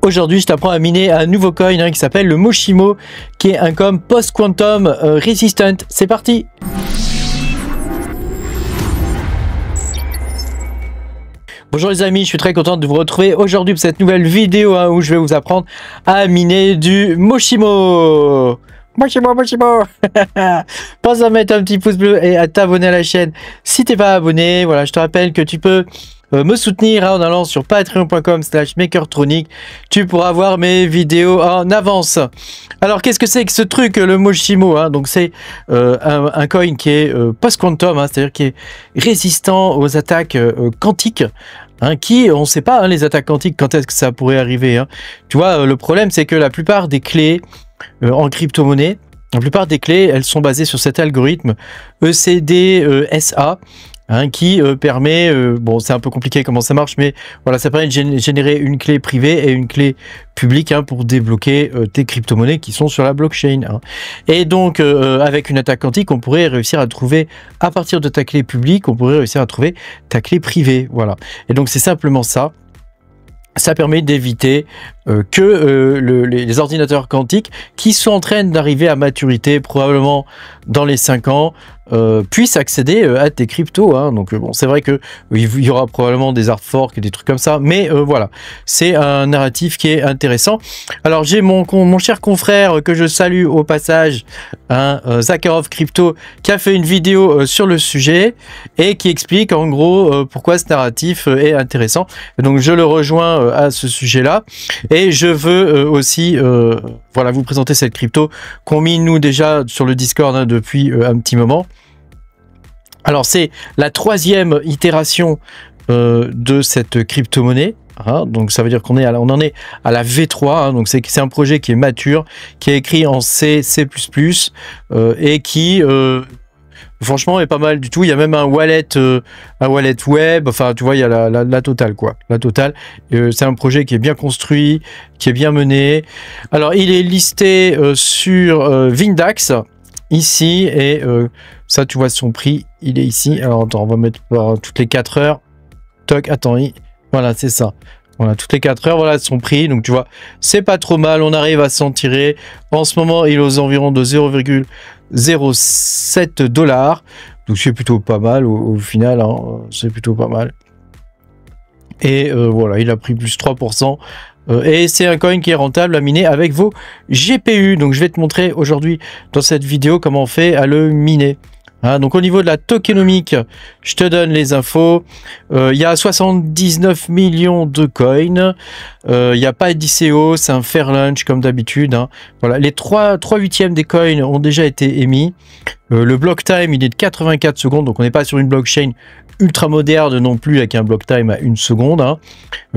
Aujourd'hui, je t'apprends à miner un nouveau coin qui s'appelle le Moshimo, qui est un coin post-quantum resistant. C'est parti! Bonjour les amis, je suis très content de vous retrouver aujourd'hui pour cette nouvelle vidéo où je vais vous apprendre à miner du Moshimo. Moshimo. Pense à mettre un petit pouce bleu et à t'abonner à la chaîne si t'es pas abonné. Voilà, je te rappelle que tu peux me soutenir en allant sur patreon.com/makertronic. Tu pourras voir mes vidéos en avance. Alors qu'est-ce que c'est que ce truc, le Moshimo, donc c'est un coin qui est post-quantum, c'est-à-dire qui est résistant aux attaques quantiques. Qui, on ne sait pas, les attaques quantiques, quand est-ce que ça pourrait arriver. Tu vois, le problème, c'est que la plupart des clés en crypto-monnaie, la plupart des clés, elles sont basées sur cet algorithme ECDSA, qui permet, bon, c'est un peu compliqué comment ça marche, mais voilà, ça permet de générer une clé privée et une clé publique pour débloquer tes crypto-monnaies qui sont sur la blockchain. Et donc, avec une attaque quantique, on pourrait réussir à trouver, à partir de ta clé publique, on pourrait réussir à trouver ta clé privée. Voilà. Et donc, c'est simplement ça. Ça permet d'éviter que les ordinateurs quantiques qui sont en train d'arriver à maturité, probablement dans les 5 ans, puissent accéder à tes cryptos. Donc bon, c'est vrai que il y aura probablement des hard forks et des trucs comme ça, mais voilà, c'est un narratif qui est intéressant. Alors j'ai mon cher confrère que je salue au passage, Zakharov Crypto, qui a fait une vidéo sur le sujet et qui explique en gros pourquoi ce narratif est intéressant. Et donc je le rejoins à ce sujet-là. Et je veux aussi voilà, vous présenter cette crypto qu'on mine nous déjà sur le Discord depuis un petit moment. Alors c'est la 3e itération de cette crypto-monnaie. Donc ça veut dire qu'on en est à la V3, donc c'est un projet qui est mature, qui est écrit en C, C++, et qui franchement est pas mal du tout. Il y a même un wallet web, enfin tu vois, il y a la totale quoi, la totale. C'est un projet qui est bien construit, qui est bien mené. Alors il est listé sur Vindax ici, et ça tu vois son prix, il est ici. Alors attends, on va mettre toutes les 4 heures. Toc, attends, voilà, c'est ça. Voilà, toutes les 4 heures, voilà son prix. Donc tu vois, c'est pas trop mal, on arrive à s'en tirer. En ce moment, il est aux environs de 0,07 $. Donc c'est plutôt pas mal au final, c'est plutôt pas mal. Et voilà, il a pris plus 3%. Et c'est un coin qui est rentable à miner avec vos GPU. Donc je vais te montrer aujourd'hui dans cette vidéo comment on fait à le miner. Donc au niveau de la tokenomique, je te donne les infos. Il y a 79 millions de coins. Il n'y a pas d'ICO, c'est un fair lunch comme d'habitude. Voilà, les 3/8 des coins ont déjà été émis. Le block time, il est de 84 secondes, donc on n'est pas sur une blockchain ultra moderne non plus avec un block time à 1 seconde.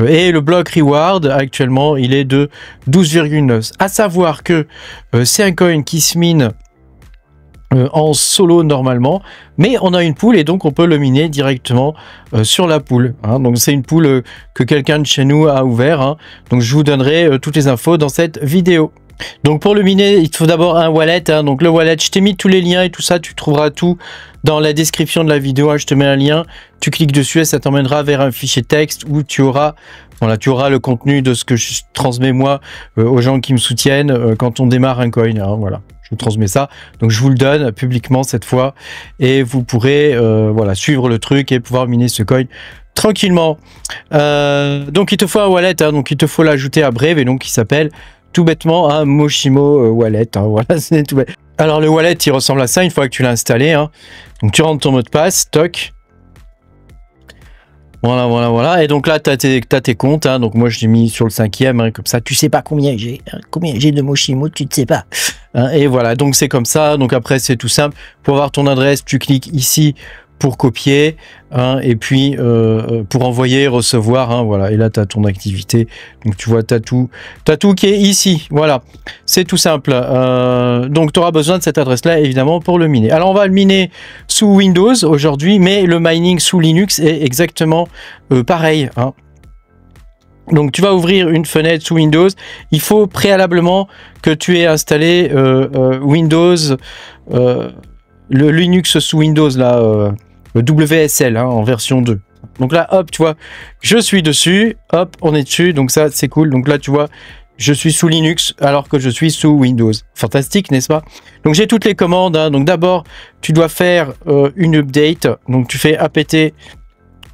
Et le block reward, actuellement, il est de 12,9. À savoir que c'est un coin qui se mine en solo normalement, mais on a une pool et donc on peut le miner directement sur la pool. Donc c'est une pool que quelqu'un de chez nous a ouvert. Donc je vous donnerai toutes les infos dans cette vidéo. Donc pour le miner, il te faut d'abord un wallet. Donc le wallet, je t'ai mis tous les liens et tout ça, tu trouveras tout dans la description de la vidéo. Je te mets un lien, tu cliques dessus et ça t'emmènera vers un fichier texte où tu auras, voilà, tu auras le contenu de ce que je transmets moi aux gens qui me soutiennent quand on démarre un coin. Voilà. Je vous transmets ça, donc je vous le donne publiquement cette fois et vous pourrez voilà, suivre le truc et pouvoir miner ce coin tranquillement. Donc il te faut un wallet, donc il te faut l'ajouter à Brave, et donc il s'appelle tout bêtement un Moshimo wallet. Voilà, c'est tout bête. Alors le wallet, il ressemble à ça une fois que tu l'as installé. Donc tu rentres ton mot de passe, toc. Voilà. Et donc là, tu as tes comptes. Donc moi, je l'ai mis sur le 5e. Comme ça, tu sais pas combien j'ai. Combien j'ai de Moshimo, tu ne sais pas. Et voilà, donc c'est comme ça. Donc après, c'est tout simple. Pour avoir ton adresse, tu cliques ici pour copier. Et puis, pour envoyer, recevoir. Voilà, et là, tu as ton activité. Donc tu vois, tu as tout qui est ici. Voilà, c'est tout simple. Donc tu auras besoin de cette adresse-là, évidemment, pour le miner. Alors, on va le miner sous Windows aujourd'hui, mais le mining sous Linux est exactement pareil. Donc tu vas ouvrir une fenêtre sous Windows. Il faut préalablement que tu aies installé Windows, le Linux sous Windows, là, WSL, en version 2. Donc là, hop, tu vois, je suis dessus, hop, on est dessus, donc ça, c'est cool. Donc là, tu vois, je suis sous Linux alors que je suis sous Windows. Fantastique, n'est-ce pas? Donc j'ai toutes les commandes, hein. Donc d'abord, tu dois faire une update. Donc tu fais apt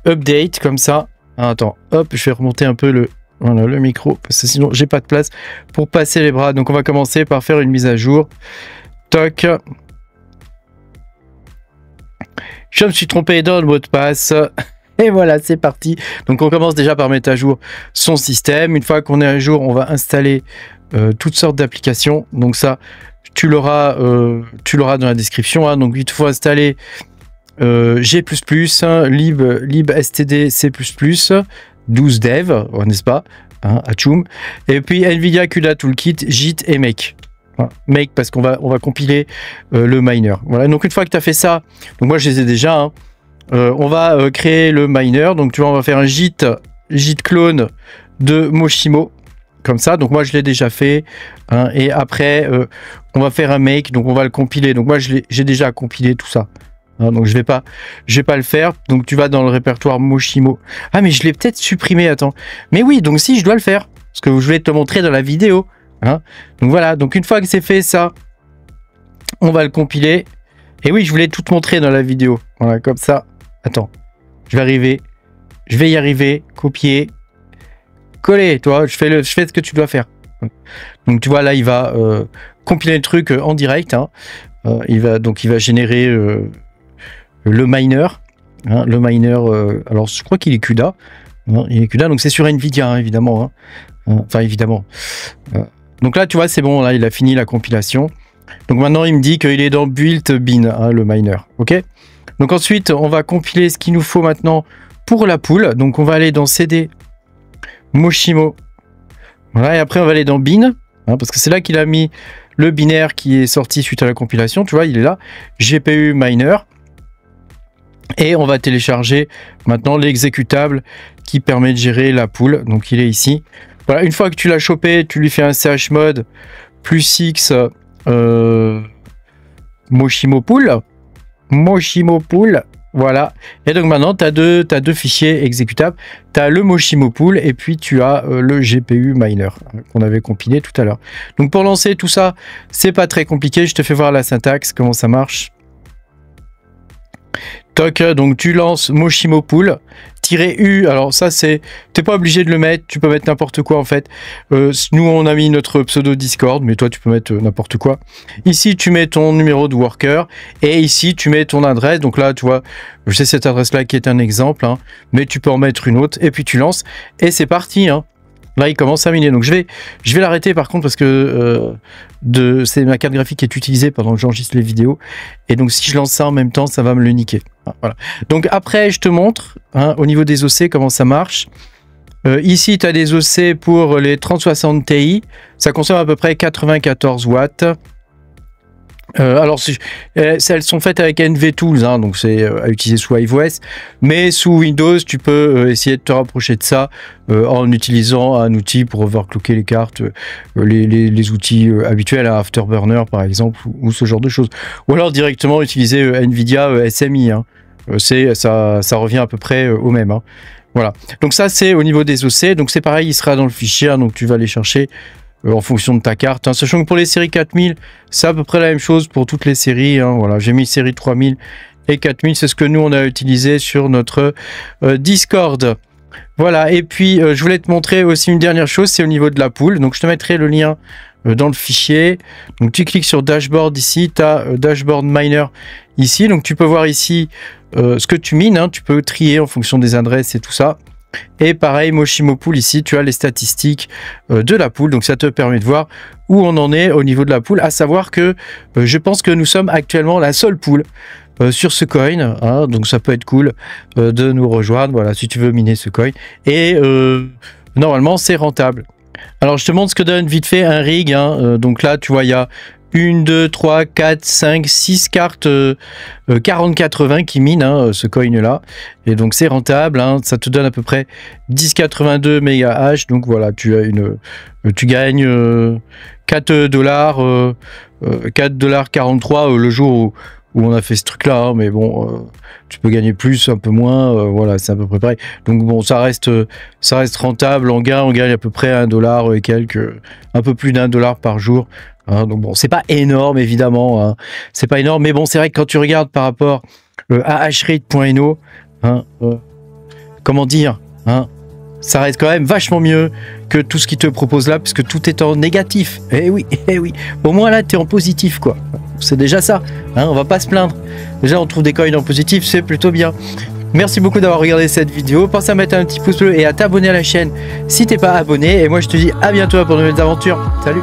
update, comme ça. Ah, attends, hop, je vais remonter un peu voilà, le micro, parce que sinon, j'ai pas de place pour passer les bras. Donc on va commencer par faire une mise à jour. Toc. Je me suis trompé dans le mot de passe. Et voilà, c'est parti. Donc on commence déjà par mettre à jour son système. Une fois qu'on est à jour, on va installer toutes sortes d'applications. Donc ça, tu l'auras dans la description. Hein. Donc il te faut installer G++, hein, libstd C++, 12 dev, n'est-ce pas, hein, Atchoum. Et puis NVIDIA CUDA Toolkit, JIT et Make. Voilà, Make parce qu'on va compiler le miner. Voilà. Donc une fois que tu as fait ça, donc moi je les ai déjà, hein, on va créer le miner. Donc tu vois, on va faire un JIT clone de Moshimo, comme ça. Donc moi je l'ai déjà fait, hein, et après on va faire un make. Donc on va le compiler. Donc moi j'ai déjà compilé tout ça. Hein, donc je vais pas le faire. Donc tu vas dans le répertoire Moshimo. Ah mais je l'ai peut-être supprimé. Attends. Mais oui. Donc si, je dois le faire parce que je vais te montrer dans la vidéo. Hein. Donc voilà. Donc une fois que c'est fait ça, on va le compiler. Et oui, je voulais tout te montrer dans la vidéo. Voilà, comme ça. Attends, je vais y arriver, copier, coller, toi, je fais ce que tu dois faire. Donc tu vois là, il va compiler le truc en direct, hein. Il va générer le miner, hein, alors je crois qu'il est CUDA, hein, il est CUDA, donc c'est sur NVIDIA, hein, évidemment, hein. Enfin évidemment. Donc là, tu vois, c'est bon, là, il a fini la compilation. Donc maintenant, il me dit qu'il est dans build bin, hein, le miner, ok. Donc ensuite, on va compiler ce qu'il nous faut maintenant pour la pool. Donc on va aller dans CD Moshimo. Voilà, et après on va aller dans bin, hein, parce que c'est là qu'il a mis le binaire qui est sorti suite à la compilation. Tu vois, il est là, GPU miner. Et on va télécharger maintenant l'exécutable qui permet de gérer la pool. Donc il est ici. Voilà, une fois que tu l'as chopé, tu lui fais un chmod +X Moshimo pool. Moshimo pool, voilà. Et donc maintenant, tu as deux fichiers exécutables. Tu as le Moshimo pool et puis tu as le GPU miner qu'on avait compilé tout à l'heure. Donc pour lancer tout ça, c'est pas très compliqué. Je te fais voir la syntaxe, comment ça marche. Toc, donc tu lances Moshimo pool -U, alors ça c'est, t'es pas obligé de le mettre, tu peux mettre n'importe quoi en fait. Nous on a mis notre pseudo Discord, mais toi tu peux mettre n'importe quoi. Ici tu mets ton numéro de worker et ici tu mets ton adresse. Donc là tu vois, je sais cette adresse là qui est un exemple, hein, mais tu peux en mettre une autre et puis tu lances et c'est parti, hein. Là, il commence à miner. Donc, je vais l'arrêter par contre parce que c'est ma carte graphique qui est utilisée pendant que j'enregistre les vidéos. Et donc, si je lance ça en même temps, ça va me le niquer. Voilà. Donc, après, je te montre, hein, au niveau des OC comment ça marche. Ici, tu as des OC pour les 3060 Ti. Ça consomme à peu près 94 watts. Alors, elles sont faites avec NVTools, hein, donc c'est à utiliser sous iOS, mais sous Windows, tu peux essayer de te rapprocher de ça en utilisant un outil pour overclocker les cartes, les outils habituels, à Afterburner par exemple, ou ce genre de choses. Ou alors directement utiliser NVIDIA SMI, hein. Ça revient à peu près au même, hein. Voilà, donc ça c'est au niveau des OC, donc c'est pareil, il sera dans le fichier, hein, donc tu vas aller chercher en fonction de ta carte, hein. Sachant que pour les séries 4000, c'est à peu près la même chose pour toutes les séries, hein. Voilà, j'ai mis série 3000 et 4000, c'est ce que nous on a utilisé sur notre Discord. Voilà, et puis je voulais te montrer aussi une dernière chose, c'est au niveau de la pool. Donc je te mettrai le lien dans le fichier. Donc tu cliques sur dashboard ici, tu as dashboard miner ici. Donc tu peux voir ici ce que tu mines, hein. Tu peux trier en fonction des adresses et tout ça. Et pareil, Moshimo pool, ici tu as les statistiques de la pool, donc ça te permet de voir où on en est au niveau de la pool, à savoir que je pense que nous sommes actuellement la seule pool sur ce coin, hein, donc ça peut être cool de nous rejoindre, voilà, si tu veux miner ce coin, et normalement c'est rentable. Alors je te montre ce que donne vite fait un rig, hein, donc là tu vois il y a 1, 2, 3, 4, 5, 6 cartes 4080 qui minent, hein, ce coin là, et donc c'est rentable, hein, ça te donne à peu près 10,82 MHz, donc voilà, tu gagnes 4 $, 4,43 le jour où où on a fait ce truc-là, hein, mais bon, tu peux gagner plus, un peu moins, voilà, c'est à peu près pareil. Donc bon, ça reste rentable. On gagne à peu près $1 et quelques, un peu plus d'$1 par jour. Hein, donc bon, c'est pas énorme évidemment, hein, c'est pas énorme, mais bon, c'est vrai que quand tu regardes par rapport à hashrate.ino, hein, comment dire, hein, ça reste quand même vachement mieux que tout ce qu'ils te proposent là, puisque tout est en négatif. Eh oui, au moins là, tu es en positif, quoi. C'est déjà ça, hein, on va pas se plaindre. Déjà, on trouve des coins en positif, c'est plutôt bien. Merci beaucoup d'avoir regardé cette vidéo. Pense à mettre un petit pouce bleu et à t'abonner à la chaîne si t'es pas abonné. Et moi, je te dis à bientôt pour de nouvelles aventures. Salut!